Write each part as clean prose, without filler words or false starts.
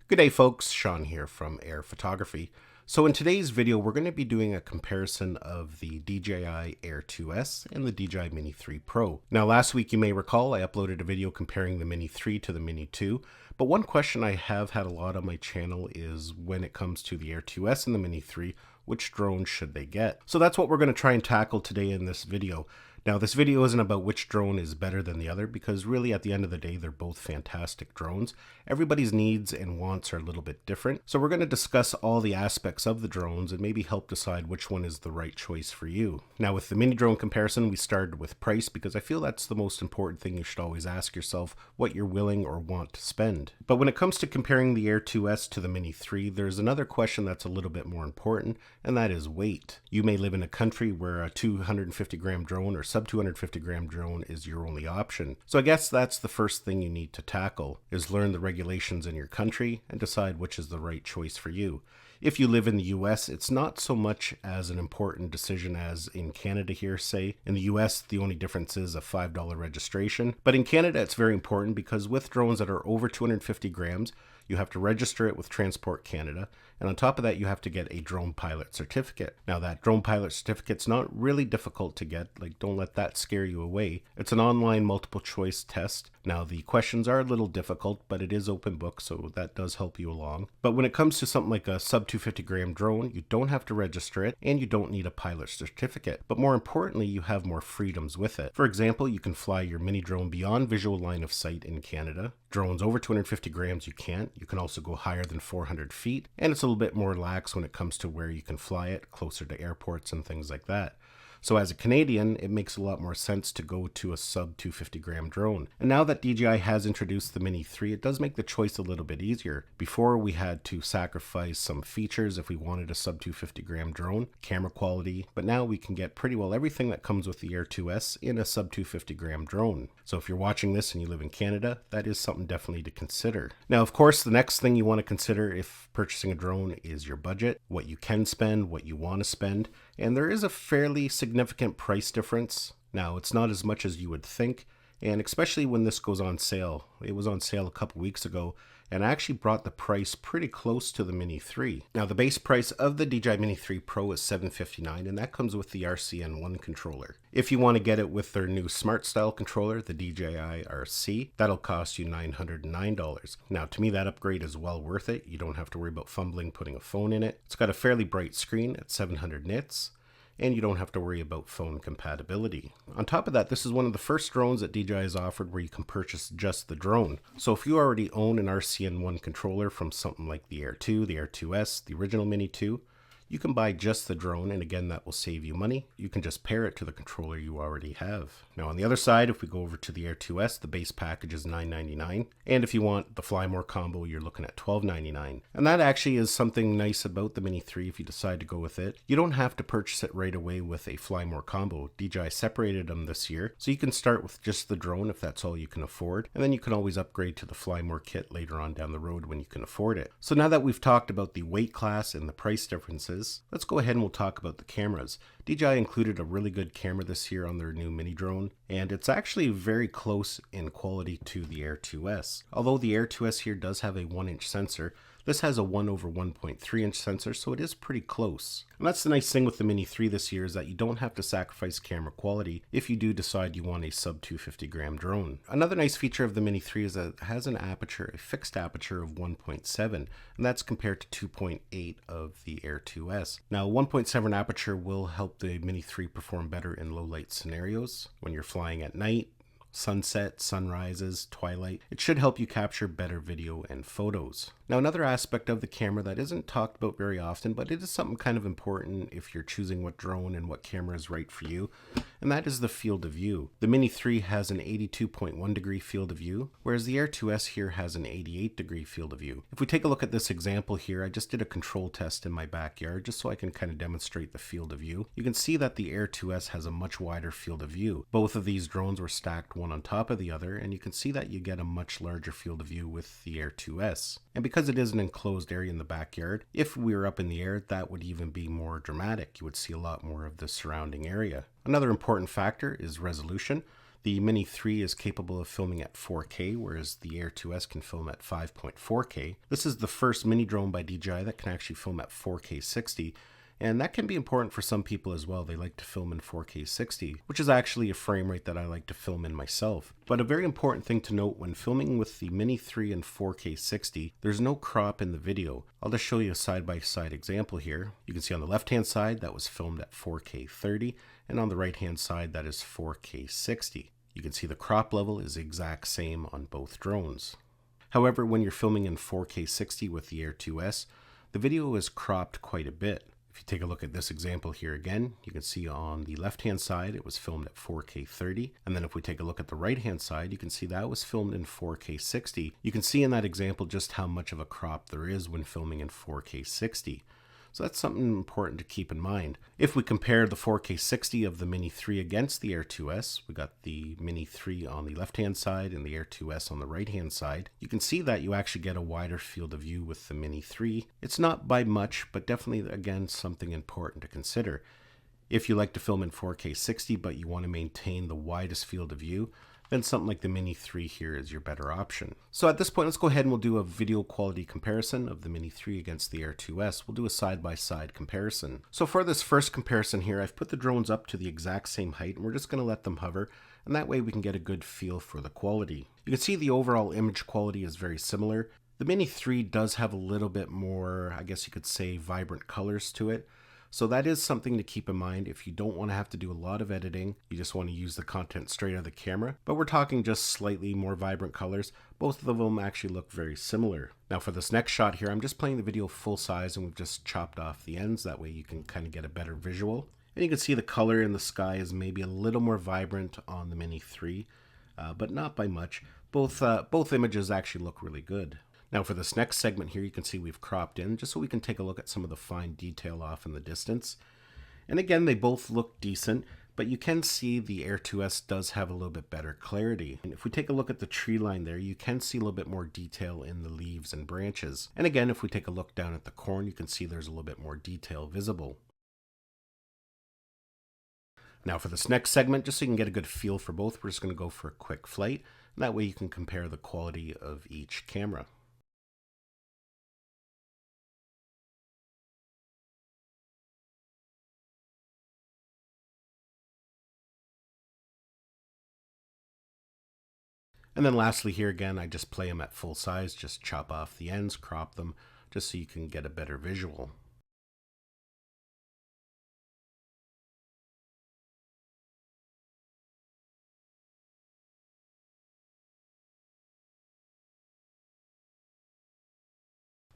Good day folks, Sean here from Air Photography. So in today's video we're going to be doing a comparison of the DJI Air 2S and the DJI Mini 3 Pro. Now last week you may recall I uploaded a video comparing the Mini 3 to the Mini 2, but one question I have had a lot on my channel is when it comes to the Air 2S and the Mini 3, which drone should they get? So that's what we're going to try and tackle today in this video. Now this video isn't about which drone is better than the other because really at the end of the day they're both fantastic drones. Everybody's needs and wants are a little bit different. So we're going to discuss all the aspects of the drones and maybe help decide which one is the right choice for you. Now with the mini drone comparison we started with price because I feel that's the most important thing you should always ask yourself, what you're willing or want to spend. But when it comes to comparing the Air 2S to the Mini 3, there's another question that's a little bit more important, and that is weight. You may live in a country where a 250 gram drone or sub 250 gram drone is your only option. So I guess that's the first thing you need to tackle, is learn the regulations in your country and decide which is the right choice for you. If you live in the US, it's not so much as an important decision as in Canada here, say. In the US, the only difference is a $5 registration. But in Canada, it's very important because with drones that are over 250 grams, you have to register it with Transport Canada, and on top of that you have to get a drone pilot certificate. Now that drone pilot certificate's not really difficult to get, like don't let that scare you away. It's an online multiple choice test. Now the questions are a little difficult, but it is open book, so that does help you along. But when it comes to something like a sub 250 gram drone, you don't have to register it and you don't need a pilot certificate. But more importantly, you have more freedoms with it. For example, you can fly your mini drone beyond visual line of sight in Canada. Drones over 250 grams you can't. You can also go higher than 400 feet, and it's a little bit more lax when it comes to where you can fly it, closer to airports and things like that. So as a Canadian, it makes a lot more sense to go to a sub 250 gram drone. And now that DJI has introduced the Mini 3, it does make the choice a little bit easier. Before we had to sacrifice some features if we wanted a sub 250 gram drone, camera quality, but now we can get pretty well everything that comes with the Air 2S in a sub 250 gram drone. So if you're watching this and you live in Canada, that is something definitely to consider. Now of course the next thing you want to consider if purchasing a drone is your budget, what you can spend, what you want to spend, and there is a fairly significant price difference. Now it's not as much as you would think, and especially when this goes on sale. It was on sale a couple weeks ago and I actually brought the price pretty close to the Mini 3. Now the base price of the DJI Mini 3 Pro is $759 and that comes with the RCN1 controller. If you want to get it with their new smart style controller, the DJI RC, that'll cost you $909. Now to me that upgrade is well worth it. You don't have to worry about fumbling putting a phone in it. It's got a fairly bright screen at 700 nits. And you don't have to worry about phone compatibility. On top of that, this is one of the first drones that DJI has offered where you can purchase just the drone. So if you already own an RCN1 controller from something like the Air 2, the Air 2S, the original Mini 2, you can buy just the drone, and again that will save you money. You can just pair it to the controller you already have. Now on the other side, if we go over to the Air 2S, the base package is $999, and if you want the Fly More combo, you're looking at $1299. And that actually is something nice about the Mini 3 if you decide to go with it. You don't have to purchase it right away with a Fly More combo. DJI separated them this year, so you can start with just the drone if that's all you can afford, and then you can always upgrade to the Fly More kit later on down the road when you can afford it. So now that we've talked about the weight class and the price differences, let's go ahead and we'll talk about the cameras. DJI included a really good camera this year on their new mini drone, and it's actually very close in quality to the Air 2S. Although the Air 2S here does have a 1-inch sensor, this has a 1/1.3 inch sensor, so it is pretty close. And that's the nice thing with the Mini 3 this year, is that you don't have to sacrifice camera quality if you do decide you want a sub 250 gram drone. Another nice feature of the Mini 3 is that it has an aperture, a fixed aperture of 1.7, and that's compared to 2.8 of the Air 2S. Now 1.7 aperture will help the Mini 3 perform better in low light scenarios when you're flying at night, sunset, sunrises, twilight. It should help you capture better video and photos. Now another aspect of the camera that isn't talked about very often, but it is something kind of important if you're choosing what drone and what camera is right for you, and that is the field of view. The Mini 3 has an 82.1 degree field of view, whereas the Air 2S here has an 88 degree field of view. If we take a look at this example here, I just did a control test in my backyard just so I can kind of demonstrate the field of view. You can see that the Air 2S has a much wider field of view. Both of these drones were stacked one on top of the other, and you can see that you get a much larger field of view with the Air 2S. And because it is an enclosed area in the backyard, if we were up in the air, that would even be more dramatic. You would see a lot more of the surrounding area. Another important factor is resolution. The Mini 3 is capable of filming at 4K, whereas the Air 2S can film at 5.4K. This is the first mini drone by DJI that can actually film at 4K 60, and that can be important for some people as well. They like to film in 4K 60, which is actually a frame rate that I like to film in myself. But a very important thing to note when filming with the Mini 3 in 4K 60, there's no crop in the video. I'll just show you a side-by-side example here. You can see on the left-hand side that was filmed at 4K 30, and on the right-hand side that is 4K 60. You can see the crop level is the exact same on both drones. However, when you're filming in 4K 60 with the Air 2S, the video is cropped quite a bit. If you take a look at this example here again, you can see on the left-hand side, it was filmed at 4K 30. And then if we take a look at the right-hand side, you can see that was filmed in 4K 60. You can see in that example just how much of a crop there is when filming in 4K 60. So that's something important to keep in mind. If we compare the 4K 60 of the Mini 3 against the Air 2S, we got the Mini 3 on the left-hand side and the Air 2S on the right-hand side, you can see that you actually get a wider field of view with the Mini 3. It's not by much, but definitely, again, something important to consider. If you like to film in 4K 60, but you want to maintain the widest field of view, then something like the Mini 3 here is your better option. So at this point, let's go ahead and we'll do a video quality comparison of the Mini 3 against the Air 2S. We'll do a side-by-side comparison. So for this first comparison here, I've put the drones up to the exact same height, and we're just going to let them hover, and that way we can get a good feel for the quality. You can see the overall image quality is very similar. The Mini 3 does have a little bit more, I guess you could say, vibrant colors to it. So that is something to keep in mind if you don't want to have to do a lot of editing, you just want to use the content straight out of the camera. But we're talking just slightly more vibrant colors. Both of them actually look very similar. Now for this next shot here, I'm just playing the video full size and we've just chopped off the ends. That way you can kind of get a better visual. And you can see the color in the sky is maybe a little more vibrant on the Mini 3, but not by much. Both images actually look really good. Now for this next segment here, you can see we've cropped in just so we can take a look at some of the fine detail off in the distance. And again, they both look decent, but you can see the Air 2S does have a little bit better clarity. And if we take a look at the tree line there, you can see a little bit more detail in the leaves and branches. And again, if we take a look down at the corn, you can see there's a little bit more detail visible. Now for this next segment, just so you can get a good feel for both, we're just going to go for a quick flight. And that way you can compare the quality of each camera. And then lastly here again, I just play them at full size, just chop off the ends, crop them, just so you can get a better visual.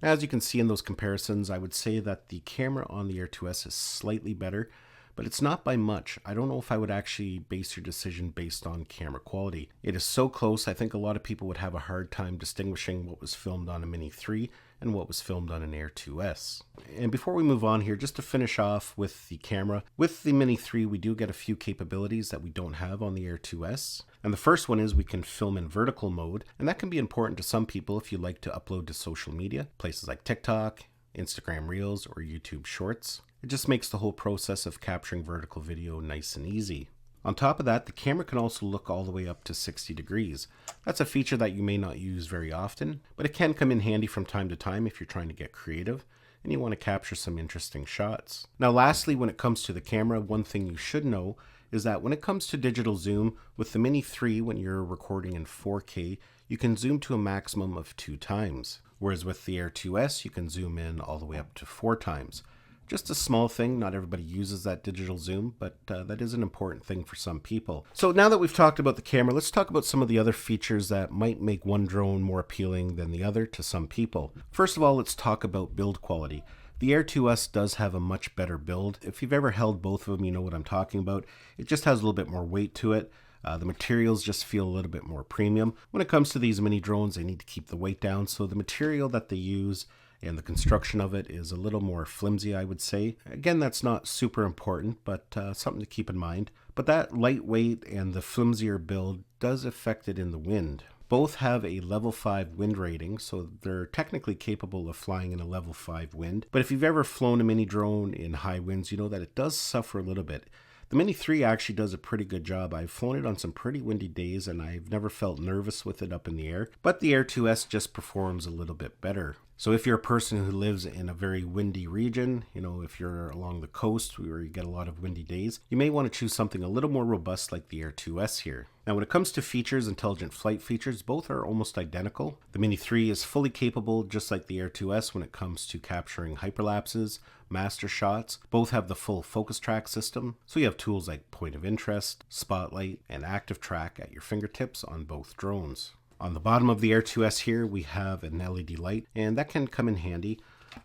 As you can see in those comparisons, I would say that the camera on the Air 2S is slightly better, but it's not by much. I don't know if I would actually base your decision based on camera quality. It is so close, I think a lot of people would have a hard time distinguishing what was filmed on a Mini 3 and what was filmed on an Air 2S. And before we move on here, just to finish off with the camera, with the Mini 3 we do get a few capabilities that we don't have on the Air 2S. And the first one is we can film in vertical mode, and that can be important to some people if you like to upload to social media, places like TikTok, Instagram Reels, or YouTube Shorts. It just makes the whole process of capturing vertical video nice and easy. On top of that, the camera can also look all the way up to 60 degrees. That's a feature that you may not use very often, but it can come in handy from time to time if you're trying to get creative and you want to capture some interesting shots. Now lastly, when it comes to the camera, one thing you should know is that when it comes to digital zoom, with the Mini 3 when you're recording in 4K, you can zoom to a maximum of 2 times. Whereas with the Air 2S, you can zoom in all the way up to 4 times. Just a small thing, not everybody uses that digital zoom, but that is an important thing for some people. So now that we've talked about the camera, let's talk about some of the other features that might make one drone more appealing than the other to some people. First of all, let's talk about build quality. The Air 2S does have a much better build. If you've ever held both of them, you know what I'm talking about. It just has a little bit more weight to it. The materials just feel a little bit more premium. When it comes to these mini drones, they need to keep the weight down, so the material that they use and the construction of it is a little more flimsy, I would say. Again, that's not super important, but something to keep in mind. But that lightweight and the flimsier build does affect it in the wind. Both have a level 5 wind rating, so they're technically capable of flying in a level 5 wind. But if you've ever flown a mini drone in high winds, you know that it does suffer a little bit. The Mini 3 actually does a pretty good job. I've flown it on some pretty windy days and I've never felt nervous with it up in the air, but the Air 2S just performs a little bit better. So if you're a person who lives in a very windy region, if you're along the coast where you get a lot of windy days, you may want to choose something a little more robust like the Air 2S here. Now when it comes to features, intelligent flight features, both are almost identical. The Mini 3 is fully capable, just like the Air 2S, when it comes to capturing hyperlapses, master shots. Both have the full focus track system, so you have tools like point of interest, spotlight, and active track at your fingertips on both drones. On the bottom of the Air 2S here, we have an LED light, and that can come in handy.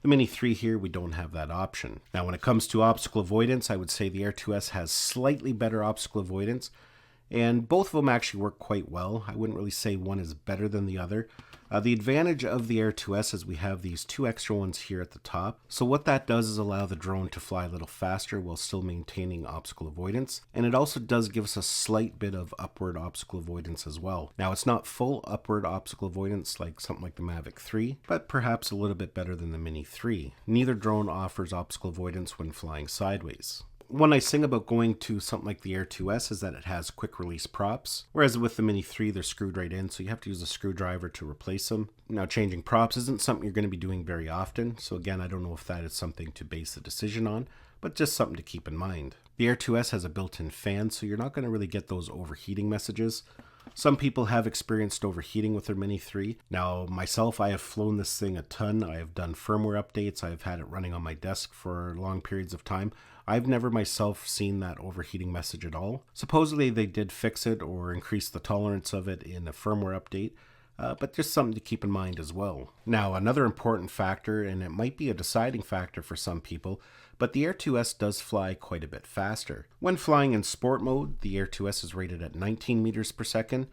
The Mini 3 here, we don't have that option. Now when it comes to obstacle avoidance, I would say the Air 2S has slightly better obstacle avoidance, and both of them actually work quite well. I wouldn't really say one is better than the other. The advantage of the Air 2S is we have these two extra ones here at the top. So what that does is allow the drone to fly a little faster while still maintaining obstacle avoidance. And it also does give us a slight bit of upward obstacle avoidance as well. Now it's not full upward obstacle avoidance like something like the Mavic 3, but perhaps a little bit better than the Mini 3. Neither drone offers obstacle avoidance when flying sideways. One nice thing about going to something like the Air 2S is that it has quick release props, whereas with the Mini 3 they're screwed right in, so you have to use a screwdriver to replace them. Now changing props isn't something you're going to be doing very often, so again I don't know if that is something to base the decision on, but just something to keep in mind. The Air 2S has a built-in fan, so you're not going to really get those overheating messages. Some people have experienced overheating with their Mini 3. Now, myself, I have flown this thing a ton. I have done firmware updates. I've had it running on my desk for long periods of time. I've never myself seen that overheating message at all. Supposedly, they did fix it or increase the tolerance of it in a firmware update. But just something to keep in mind as well. Now, another important factor, and it might be a deciding factor for some people, but the Air 2S does fly quite a bit faster. When flying in sport mode, the Air 2S is rated at 19 meters per second.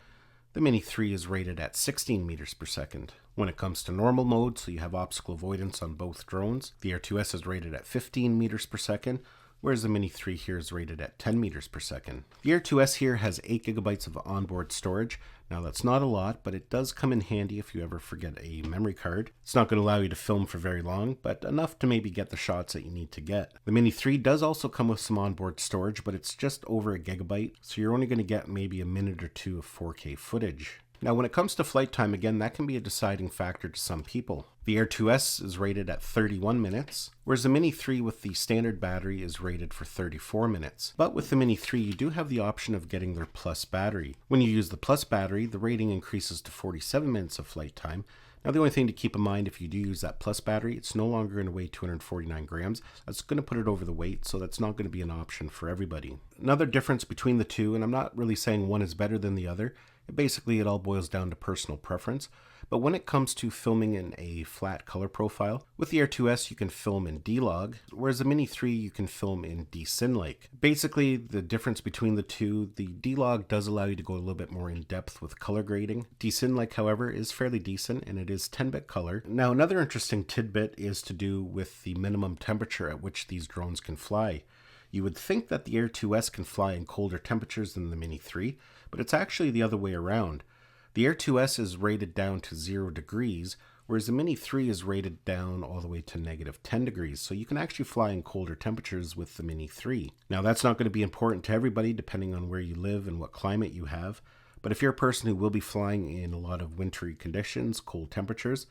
The Mini 3 is rated at 16 meters per second. When it comes to normal mode, so you have obstacle avoidance on both drones, the Air 2S is rated at 15 meters per second, whereas the Mini 3 here is rated at 10 meters per second. The Air 2S here has 8 gigabytes of onboard storage. Now that's not a lot, but it does come in handy if you ever forget a memory card. It's not going to allow you to film for very long, but enough to maybe get the shots that you need to get. The Mini 3 does also come with some onboard storage, but it's just over a gigabyte, so you're only going to get maybe a minute or two of 4K footage. Now when it comes to flight time, again, that can be a deciding factor to some people. The Air 2S is rated at 31 minutes, whereas the Mini 3 with the standard battery is rated for 34 minutes. But with the Mini 3, you do have the option of getting their Plus battery. When you use the Plus battery, the rating increases to 47 minutes of flight time. Now the only thing to keep in mind if you do use that Plus battery, it's no longer going to weigh 249 grams. That's going to put it over the weight, so that's not going to be an option for everybody. Another difference between the two, and I'm not really saying one is better than the other, basically it all boils down to personal preference. But when it comes to filming in a flat color profile, with the Air 2S you can film in D-Log, whereas the Mini 3 you can film in D-Cinlike. Basically the difference between the two, the D-Log does allow you to go a little bit more in depth with color grading. D-Cinlike, however, is fairly decent and it is 10-bit color. Now another interesting tidbit is to do with the minimum temperature at which these drones can fly. You would think that the Air 2S can fly in colder temperatures than the Mini 3, but it's actually the other way around. The Air 2S is rated down to 0 degrees, whereas the Mini 3 is rated down all the way to negative 10 degrees, so you can actually fly in colder temperatures with the Mini 3. Now that's not going to be important to everybody depending on where you live and what climate you have, but if you're a person who will be flying in a lot of wintry conditions, cold temperatures,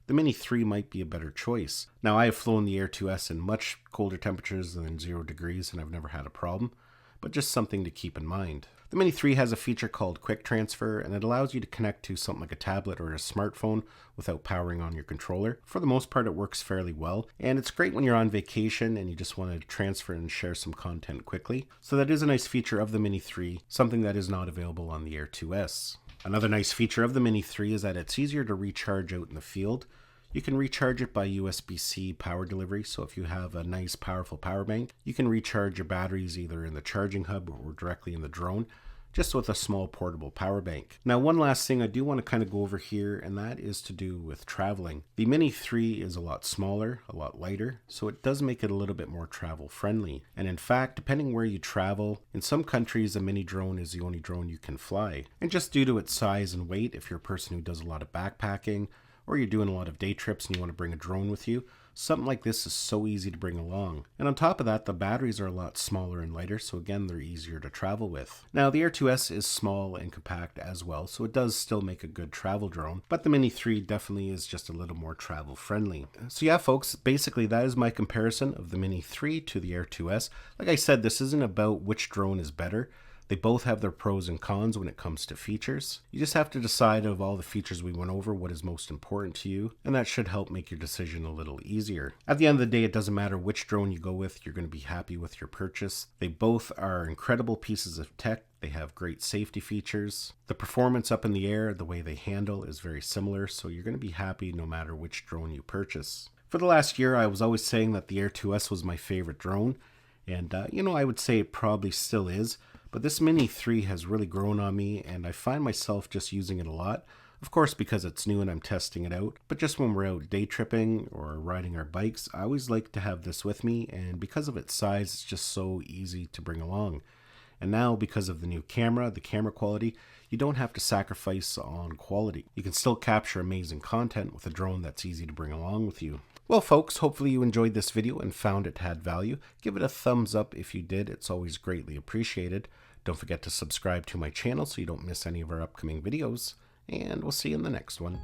the Mini 3 might be a better choice. Now I have flown the Air 2S in much colder temperatures than 0 degrees and I've never had a problem, but just something to keep in mind. The Mini 3 has a feature called Quick Transfer, and it allows you to connect to something like a tablet or a smartphone without powering on your controller. For the most part, it works fairly well, and it's great when you're on vacation and you just want to transfer and share some content quickly. So that is a nice feature of the Mini 3, something that is not available on the Air 2S. Another nice feature of the Mini 3 is that it's easier to recharge out in the field. You can recharge it by USB-C power delivery, so if you have a nice powerful power bank, you can recharge your batteries either in the charging hub or directly in the drone, just with a small portable power bank. Now one last thing I do want to kind of go over here, and that is to do with traveling. The Mini 3 is a lot smaller, a lot lighter, so it does make it a little bit more travel friendly. And in fact, depending where you travel, in some countries a mini drone is the only drone you can fly. And just due to its size and weight, if you're a person who does a lot of backpacking, or you're doing a lot of day trips and you want to bring a drone with you, something like this is so easy to bring along. And on top of that, the batteries are a lot smaller and lighter, so again, they're easier to travel with. Now, the Air 2S is small and compact as well, so it does still make a good travel drone, but the Mini 3 definitely is just a little more travel friendly. So yeah, folks, basically that is my comparison of the Mini 3 to the Air 2S. Like I said, this isn't about which drone is better. They both have their pros and cons when it comes to features. You just have to decide of all the features we went over what is most important to you, and that should help make your decision a little easier. At the end of the day, it doesn't matter which drone you go with, you're going to be happy with your purchase. They both are incredible pieces of tech. They have great safety features. The performance up in the air, the way they handle is very similar, so you're going to be happy no matter which drone you purchase. For the last year, I was always saying that the Air 2S was my favorite drone, and I would say it probably still is. But this Mini 3 has really grown on me, and I find myself just using it a lot. Of course, because it's new and I'm testing it out, but just when we're out day tripping or riding our bikes, I always like to have this with me, and because of its size, it's just so easy to bring along. And now, because of the new camera, the camera quality, you don't have to sacrifice on quality. You can still capture amazing content with a drone that's easy to bring along with you. Well, folks, hopefully you enjoyed this video and found it had value. Give it a thumbs up if you did. It's always greatly appreciated. Don't forget to subscribe to my channel so you don't miss any of our upcoming videos, and we'll see you in the next one.